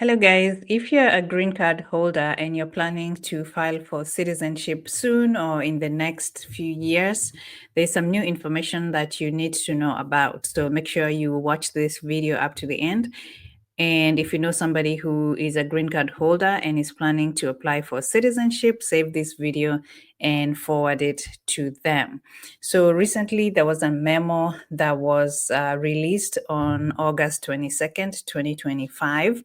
Hello, guys. If you're a green card holder and you're planning to file for citizenship soon or in the next few years, there's some new information that you need to know about. So make sure you watch this video up to the end. And if you know somebody who is a green card holder and is planning to apply for citizenship, save this video and forward it to them. So recently there was a memo that was released on August 22nd, 2025,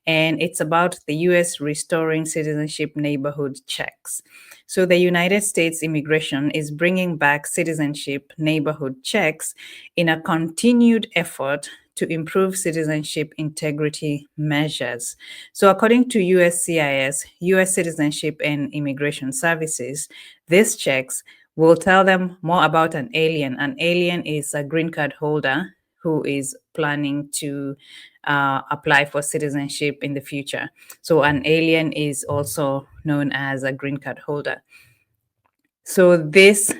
and it's about the US restoring citizenship neighborhood checks. So the United States Immigration is bringing back citizenship neighborhood checks in a continued effort to improve citizenship integrity measures. So according to USCIS, US Citizenship and Immigration Services, these checks will tell them more about an alien. An alien is a green card holder who is planning to apply for citizenship in the future. So an alien is also known as a green card holder. So this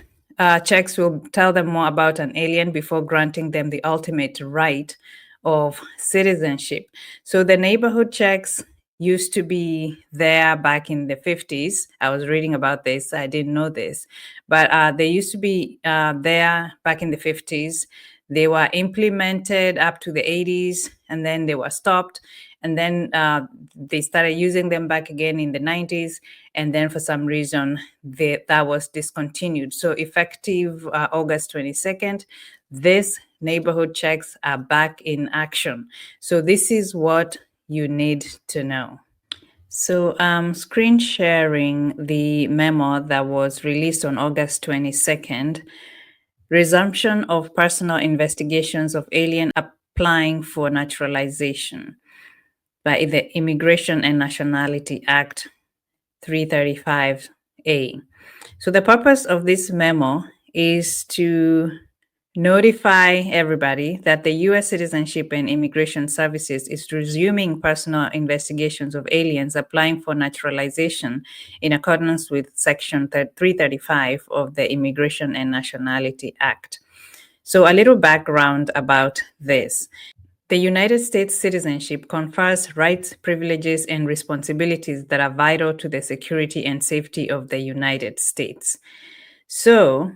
checks will tell them more about an alien before granting them the ultimate right of citizenship. So the neighborhood checks used to be there back in the 50s. I was reading about this. I didn't know this, but they used to be there back in the 50s. They were implemented up to the 80s, and then they were stopped. And then they started using them back again in the 90s. And then for some reason, that was discontinued. So effective August 22nd, these neighborhood checks are back in action. So this is what you need to know. So I'm screen sharing the memo that was released on August 22nd. Resumption of personal investigations of alien applying for naturalization by the Immigration and Nationality Act 335A. So the purpose of this memo is to notify everybody that the U.S. Citizenship and Immigration Services is resuming personal investigations of aliens applying for naturalization in accordance with Section 335 of the Immigration and Nationality Act. So a little background about this. The United States citizenship confers rights, privileges, and responsibilities that are vital to the security and safety of the United States. So,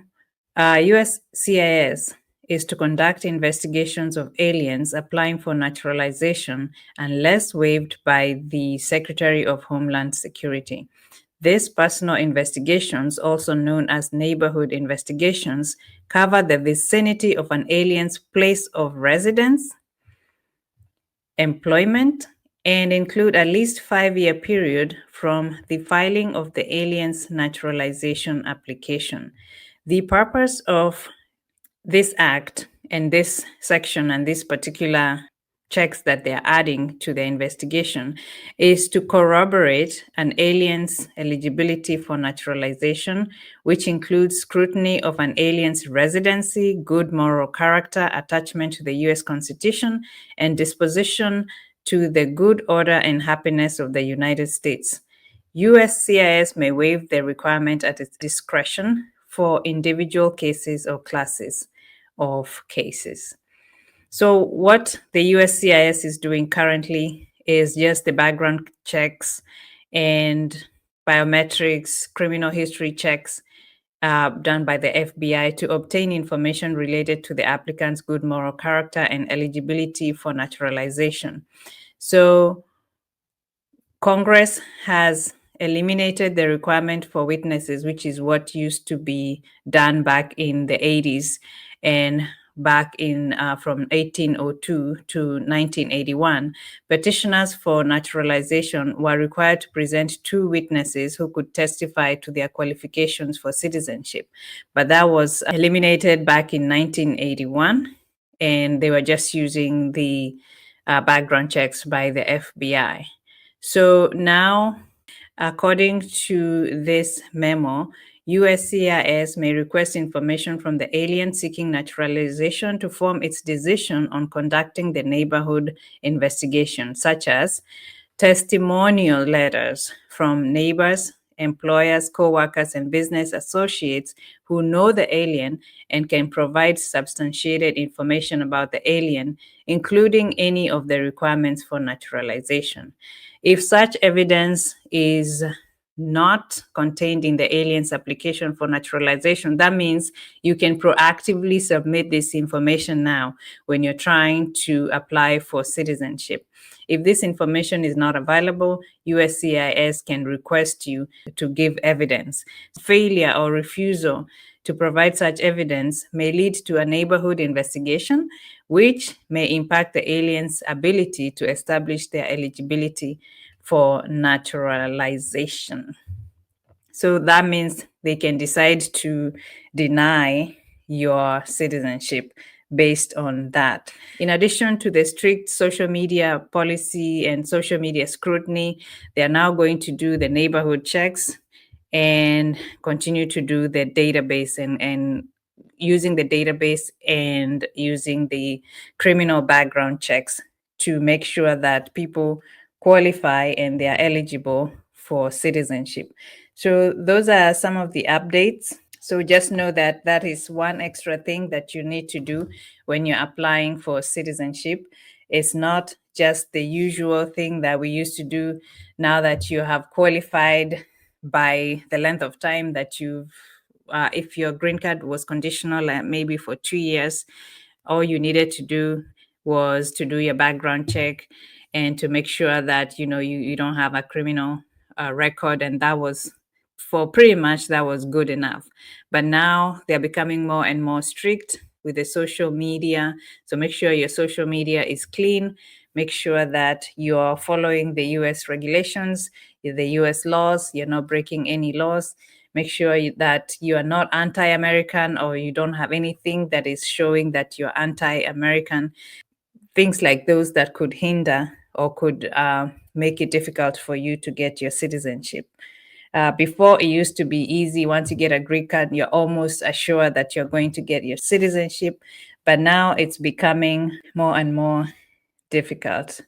USCIS is to conduct investigations of aliens applying for naturalization unless waived by the Secretary of Homeland Security. These personal investigations, also known as neighborhood investigations, cover the vicinity of an alien's place of residence, employment, and include at least 5-year period from the filing of the alien's naturalization application. The purpose of this act and this section and this particular checks that they're adding to the investigation is to corroborate an alien's eligibility for naturalization, which includes scrutiny of an alien's residency, good moral character, attachment to the U.S. Constitution, and disposition to the good order and happiness of the United States. USCIS may waive the requirement at its discretion for individual cases or classes of cases. So what the USCIS is doing currently is just the background checks and biometrics, criminal history checks done by the FBI to obtain information related to the applicant's good moral character and eligibility for naturalization. So Congress has eliminated the requirement for witnesses, which is what used to be done back in the 80s and back in from 1802 to 1981. Petitioners for naturalization were required to present 2 witnesses who could testify to their qualifications for citizenship. But that was eliminated back in 1981, and they were just using the background checks by the FBI. So now, according to this memo, USCIS may request information from the alien seeking naturalization to form its decision on conducting the neighborhood investigation, such as testimonial letters from neighbors employers, co-workers, and business associates who know the alien and can provide substantiated information about the alien, including any of the requirements for naturalization. If such evidence is not contained in the alien's application for naturalization, that means you can proactively submit this information now when you're trying to apply for citizenship. If this information is not available, USCIS can request you to give evidence. Failure or refusal to provide such evidence may lead to a neighborhood investigation, which may impact the alien's ability to establish their eligibility for naturalization. So that means they can decide to deny your citizenship based on that. In addition to the strict social media policy and social media scrutiny, they are now going to do the neighborhood checks and continue to do the database and using the database and using the criminal background checks to make sure that people qualify and they are eligible for citizenship. So those are some of the updates. So just know that that is one extra thing that you need to do when you're applying for citizenship. It's not just the usual thing that we used to do. Now that you have qualified by the length of time that you've, if your green card was conditional, maybe for 2 years, all you needed to do was to do your background check and to make sure that you don't have a criminal record, and that was for pretty much that was good enough. But now they're becoming more and more strict with the social media. So make sure your social media is clean. Make sure that you're following the US regulations, the US laws, you're not breaking any laws. Make sure that you are not anti-American or you don't have anything that is showing that you're anti-American. Things like those that could hinder or could make it difficult for you to get your citizenship. Before, it used to be easy. Once you get a green card, you're almost assured that you're going to get your citizenship. But now it's becoming more and more difficult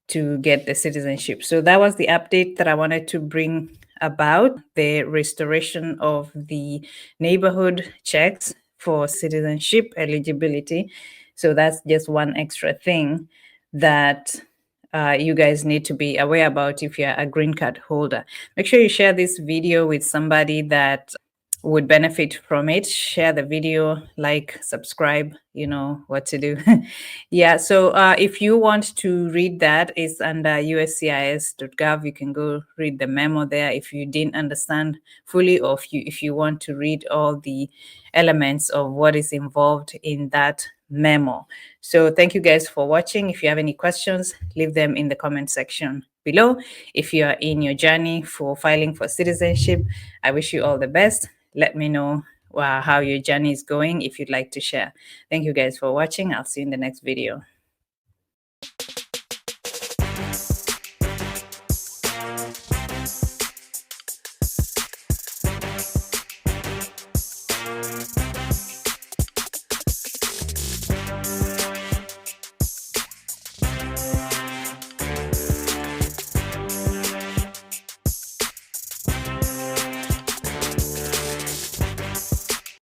to get the citizenship. So that was the update that I wanted to bring about, the restoration of the neighborhood checks for citizenship eligibility. So that's just one extra thing that you guys need to be aware about if you're a green card holder. Make sure you share this video with somebody that would benefit from it. Share the video, like, subscribe, you know what to do. Yeah, so if you want to read that, it's under uscis.gov. You can go read the memo there if you didn't understand fully, or if you want to read all the elements of what is involved in that memo. So thank you guys for watching. If you have any questions, leave them in the comment section below. If you are in your journey for filing for citizenship, I wish you all the best. Let me know how your journey is going if you'd like to share. Thank you guys for watching. I'll see you in the next video.